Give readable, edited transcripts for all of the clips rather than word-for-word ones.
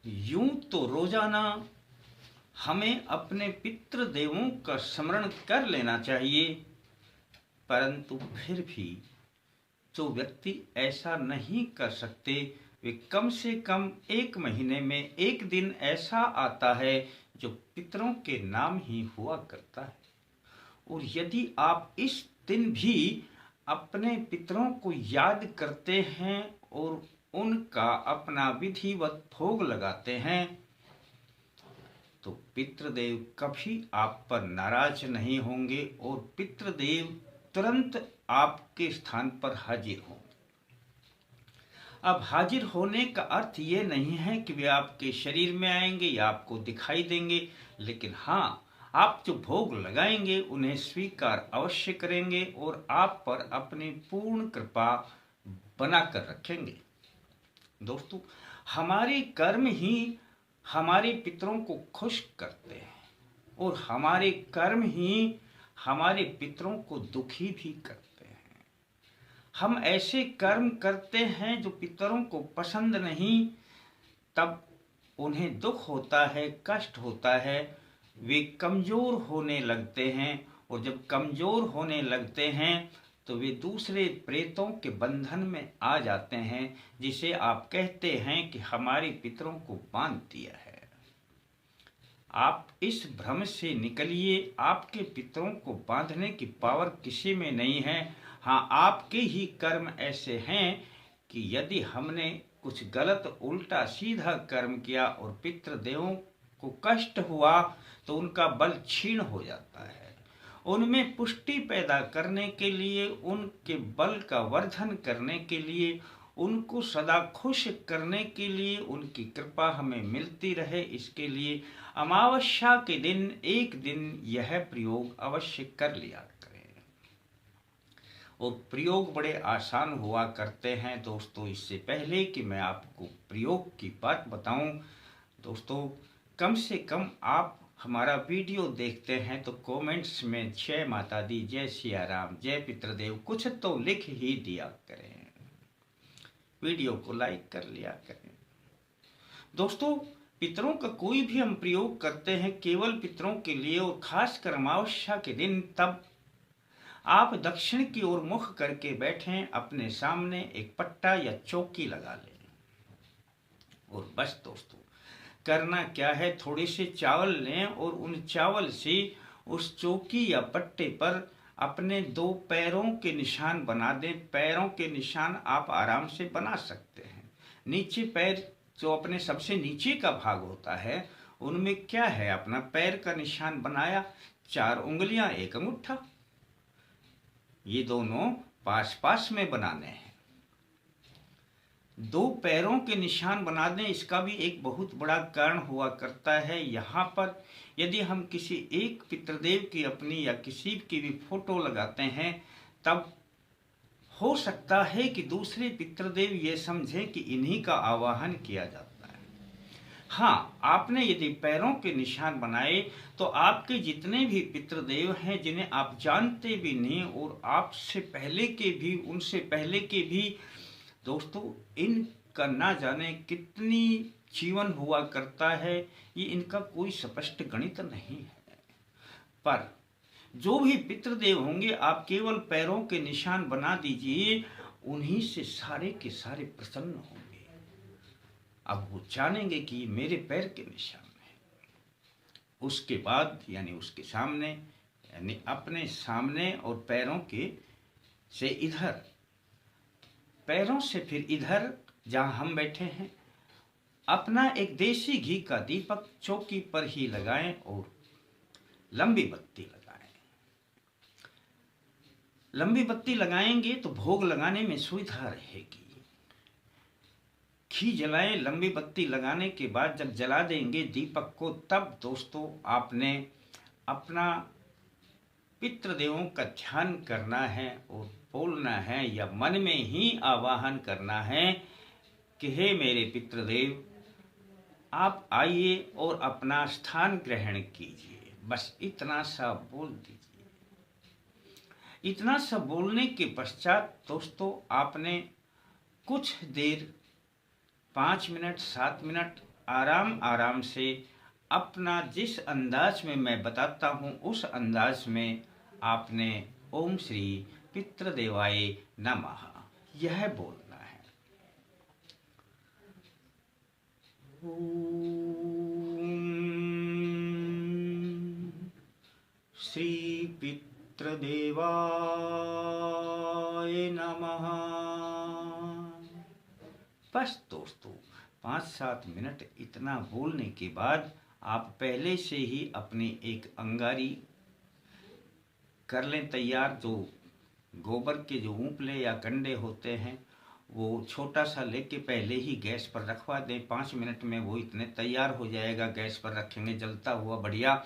यूं तो रोजाना हमें अपने पितृ देवों का स्मरण कर लेना चाहिए, परंतु फिर भी जो व्यक्ति ऐसा नहीं कर सकते, वे कम से कम एक महीने में एक दिन ऐसा आता है जो पितरों के नाम ही हुआ करता है। और यदि आप इस दिन भी अपने पितरों को याद करते हैं और उनका अपना विधिवत भोग लगाते हैं, तो पितृदेव कभी आप पर नाराज नहीं होंगे और पितृदेव तुरंत आपके स्थान पर हाजिर होंगे। अब हाजिर होने का अर्थ ये नहीं है कि वे आपके शरीर में आएंगे या आपको दिखाई देंगे, लेकिन हाँ, आप जो भोग लगाएंगे उन्हें स्वीकार अवश्य करेंगे और आप पर अपनी पूर्ण कृपा बनाकर रखेंगे। दोस्तों, हमारे कर्म ही हमारे पितरों को खुश करते हैं और हमारे कर्म ही हमारे पितरों को दुखी भी करते हैं। हम ऐसे कर्म करते हैं जो पितरों को पसंद नहीं, तब उन्हें दुख होता है, कष्ट होता है, वे कमजोर होने लगते हैं और जब कमजोर होने लगते हैं तो वे दूसरे प्रेतों के बंधन में आ जाते हैं, जिसे आप कहते हैं कि हमारे पितरों को बांध दिया है। आप इस भ्रम से निकलिए, आपके पितरों को बांधने की पावर किसी में नहीं है। हाँ, आपके ही कर्म ऐसे हैं कि यदि हमने कुछ गलत उल्टा सीधा कर्म किया और पितृदेवों को कष्ट हुआ तो उनका बल क्षीण हो जाता है। उनमें पुष्टि पैदा करने के लिए, उनके बल का वर्धन करने के लिए, उनको सदा खुश करने के लिए, उनकी कृपा हमें मिलती रहे, इसके लिए अमावस्या के दिन एक दिन यह प्रयोग अवश्य कर लिया करें। और प्रयोग बड़े आसान हुआ करते हैं दोस्तों। इससे पहले कि मैं आपको प्रयोग की बात बताऊं, दोस्तों कम से कम आप हमारा वीडियो देखते हैं तो कमेंट्स में जय माता दी, जय सिया राम, जय पितृदेव कुछ तो लिख ही दिया करें। वीडियो को लाइक कर लिया करें। दोस्तों, पितरों का कोई भी हम प्रयोग करते हैं केवल पितरों के लिए और खासकर अमावस्या के दिन, तब आप दक्षिण की ओर मुख करके बैठें, अपने सामने एक पट्टा या चौकी लगा लें और बस दोस्तों करना क्या है, थोड़े से चावल लें और उन चावल से उस चौकी या पट्टे पर अपने दो पैरों के निशान बना दें। पैरों के निशान आप आराम से बना सकते हैं। नीचे पैर जो अपने सबसे नीचे का भाग होता है, उनमें क्या है, अपना पैर का निशान बनाया, 4 उंगलियां 1 अंगूठा, ये दोनों पास पास में बनाने हैं। 2 पैरों के निशान बना दें। इसका भी एक बहुत बड़ा कारण हुआ करता है। यहाँ पर यदि हम किसी एक पितृदेव की अपनी या किसी की भी फोटो लगाते हैं, तब हो सकता है कि दूसरे पितृदेव ये समझें कि इन्हीं का आवाहन किया जाता है। हाँ, आपने यदि पैरों के निशान बनाए तो आपके जितने भी पितृदेव हैं, जिन्हें आप जानते भी नहीं और आपसे पहले के भी, उनसे पहले के भी, दोस्तों इनका ना जाने कितनी जीवन हुआ करता है, ये इनका कोई स्पष्ट गणित नहीं है। पर जो भी पितृदेव होंगे, आप केवल पैरों के निशान बना दीजिए, उन्हीं से सारे के सारे प्रसन्न होंगे। अब वो जानेंगे कि मेरे पैर के निशान है। उसके बाद यानी उसके सामने, यानी अपने सामने और पैरों के से इधर, पैरों से फिर इधर जहां हम बैठे हैं, अपना एक देसी घी का दीपक चौकी पर ही लगाएं और लंबी बत्ती लगाएं। लंबी बत्ती लगाएंगे तो भोग लगाने में सुविधा रहेगी। घी जलाएं, लंबी बत्ती लगाने के बाद जब जला देंगे दीपक को, तब दोस्तों आपने अपना पितृदेवों का ध्यान करना है और बोलना है या मन में ही आवाहन करना है कि हे मेरे पितृदेव, आप आइए और अपना स्थान ग्रहण कीजिए। बस इतना सा बोल दीजिए। इतना सा बोलने के पश्चात दोस्तों आपने कुछ देर 5 मिनट 7 मिनट आराम आराम से अपना जिस अंदाज में मैं बताता हूँ उस अंदाज में आपने ओम श्री पितृदेवाय नमः यह बोलना है। ओम श्री पितृदेवाय नमः। बस दोस्तों 5-7 मिनट इतना बोलने के बाद आप पहले से ही अपनी एक अंगारी कर लें तैयार। जो गोबर के जो ऊपले या कंडे होते हैं वो छोटा सा लेके पहले ही गैस पर रखवा दें। 5 मिनट में वो इतने तैयार हो जाएगा। गैस पर रखेंगे जलता हुआ बढ़िया।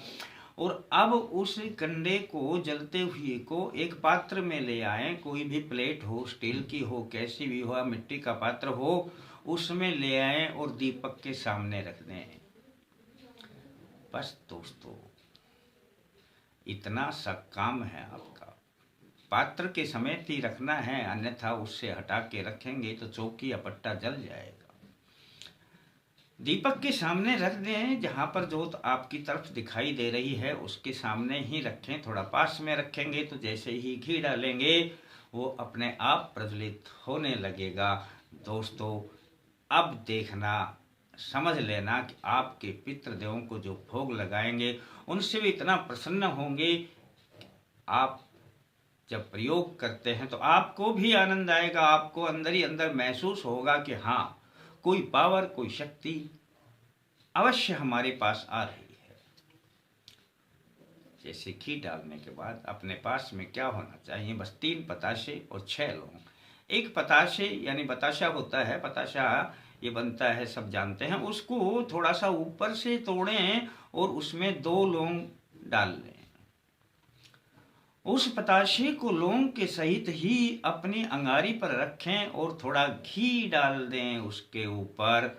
और अब उस कंडे को जलते हुए को एक पात्र में ले आए। कोई भी प्लेट हो, स्टील की हो, कैसी भी हो, मिट्टी का पात्र हो, उसमें ले आए और दीपक के सामने रख दें। बस दोस्तों इतना सा काम है आपका। पात्र के समेत ही रखना है, अन्यथा उससे हटा के रखेंगे तो चौकी या पट्टा जल जाएगा। दीपक के सामने रख दें। जहाँ पर जोत आपकी तरफ दिखाई दे रही है उसके सामने ही रखें। थोड़ा पास में रखेंगे तो जैसे ही घी डालेंगे वो अपने आप प्रज्वलित होने लगेगा। दोस्तों अब देखना, समझ लेना कि आपके पितृदेवों को जो भोग लगाएंगे उनसे भी इतना प्रसन्न होंगे। आप जब प्रयोग करते हैं तो आपको भी आनंद आएगा। आपको अंदर ही अंदर महसूस होगा कि हाँ कोई पावर, कोई शक्ति अवश्य हमारे पास आ रही है। जैसे घी डालने के बाद अपने पास में क्या होना चाहिए, बस 3 पताशे और 6 लौंग। एक पताशे यानी बताशा होता है, पताशा ये बनता है सब जानते हैं। उसको थोड़ा सा ऊपर से तोड़ें और उसमें 2 लौंग डाल लें। उस पताशे को लौंग के सहित ही अपनी अंगारी पर रखें और थोड़ा घी डाल दें उसके ऊपर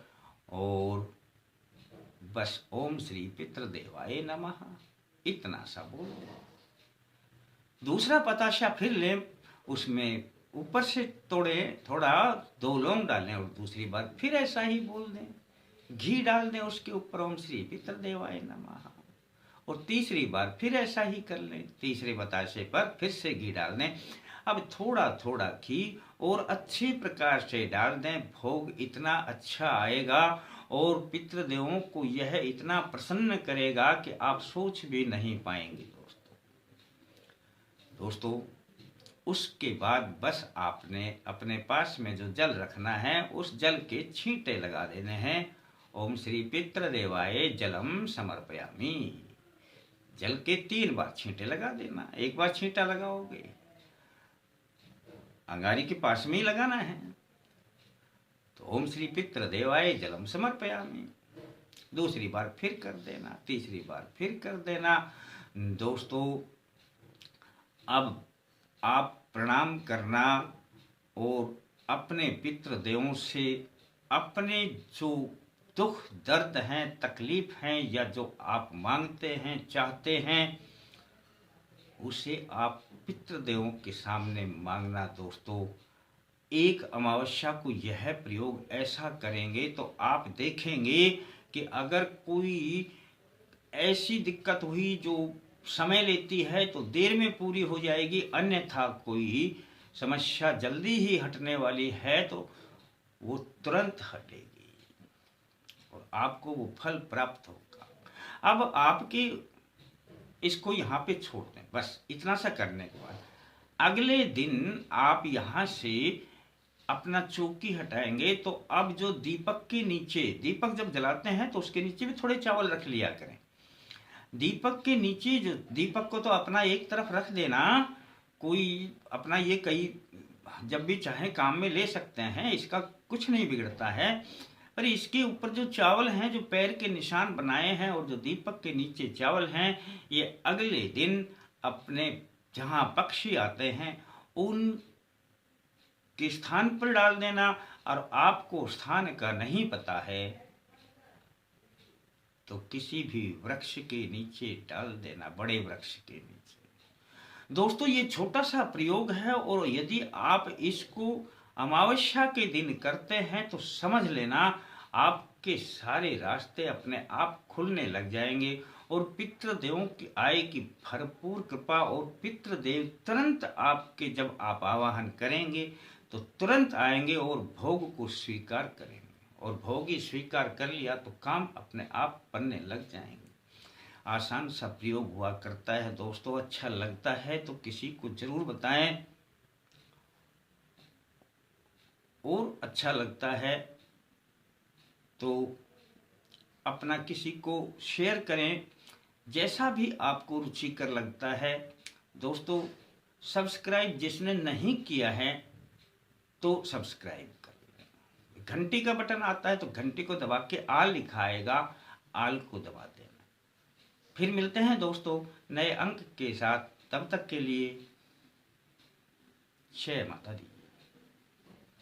और बस ओम श्री पितृदेवाय नमः इतना सा बोल दें। दूसरा पताशा फिर लें, उसमें ऊपर से तोड़े थोड़ा 2 लौंग डालें और दूसरी बार फिर ऐसा ही बोल दें। घी डाल दें उसके ऊपर ओम श्री पितृदेवाय नमः और तीसरी बार फिर ऐसा ही कर लें। तीसरे बताशे पर फिर से घी डाल दें। अब थोड़ा थोड़ा घी और अच्छे प्रकार से डाल दें। भोग इतना अच्छा आएगा और पितृदेवों को यह इतना प्रसन्न करेगा कि आप सोच भी नहीं पाएंगे। दोस्तों उसके बाद बस आपने अपने पास में जो जल रखना है उस जल के छींटे लगा देने हैं। ओम श्री पितृदेवाय जलम समर्पयामि। जल के 3 बार छींटे लगा देना। एक बार छींटा लगाओगे अंगारी के पास में ही लगाना है तो ओम श्री पितृदेवाय जलम समर्पयामि। दूसरी बार फिर कर देना, तीसरी बार फिर कर देना। दोस्तों अब आप प्रणाम करना और अपने पितृदेवों से अपने जो दुख दर्द हैं, तकलीफ हैं या जो आप मांगते हैं, चाहते हैं, उसे आप पितृदेवों के सामने मांगना। दोस्तों एक अमावस्या को यह प्रयोग ऐसा करेंगे तो आप देखेंगे कि अगर कोई ऐसी दिक्कत हुई जो समय लेती है तो देर में पूरी हो जाएगी, अन्यथा कोई समस्या जल्दी ही हटने वाली है तो वो तुरंत हटेगी और आपको वो फल प्राप्त होगा। अब आपके इसको यहाँ पे छोड़ दें। बस इतना सा करने के बाद अगले दिन आप यहाँ से अपना चौकी हटाएंगे तो अब जो दीपक के नीचे, दीपक जब जलाते हैं तो उसके नीचे भी थोड़े चावल रख लिया करें। दीपक के नीचे जो दीपक को तो अपना एक तरफ रख देना, कोई अपना ये कई जब भी चाहे काम में ले सकते हैं, इसका कुछ नहीं बिगड़ता है। पर इसके ऊपर जो चावल हैं, जो पैर के निशान बनाए हैं और जो दीपक के नीचे चावल हैं, ये अगले दिन अपने जहाँ पक्षी आते हैं उन के स्थान पर डाल देना। और आपको स्थान का नहीं पता है तो किसी भी वृक्ष के नीचे डाल देना, बड़े वृक्ष के नीचे। दोस्तों ये छोटा सा प्रयोग है और यदि आप इसको अमावस्या के दिन करते हैं तो समझ लेना आप आपके सारे रास्ते अपने आप खुलने लग जाएंगे और पितृदेवों की आय की भरपूर कृपा, और पितृदेव तुरंत आपके जब आप आवाहन करेंगे तो तुरंत आएंगे और भोग को स्वीकार करेंगे, और भोग ही स्वीकार कर लिया तो काम अपने आप बनने लग जाएंगे। आसान सा प्रयोग हुआ करता है दोस्तों। अच्छा लगता है तो किसी को जरूर बताएं, और अच्छा लगता है तो अपना किसी को शेयर करें, जैसा भी आपको रुचिकर लगता है। दोस्तों, सब्सक्राइब जिसने नहीं किया है तो सब्सक्राइब कर लें। घंटी का बटन आता है तो घंटी को दबा के आल लिखा आएगा, आल को दबा देना। फिर मिलते हैं दोस्तों नए अंक के साथ, तब तक के लिए जय माता दी।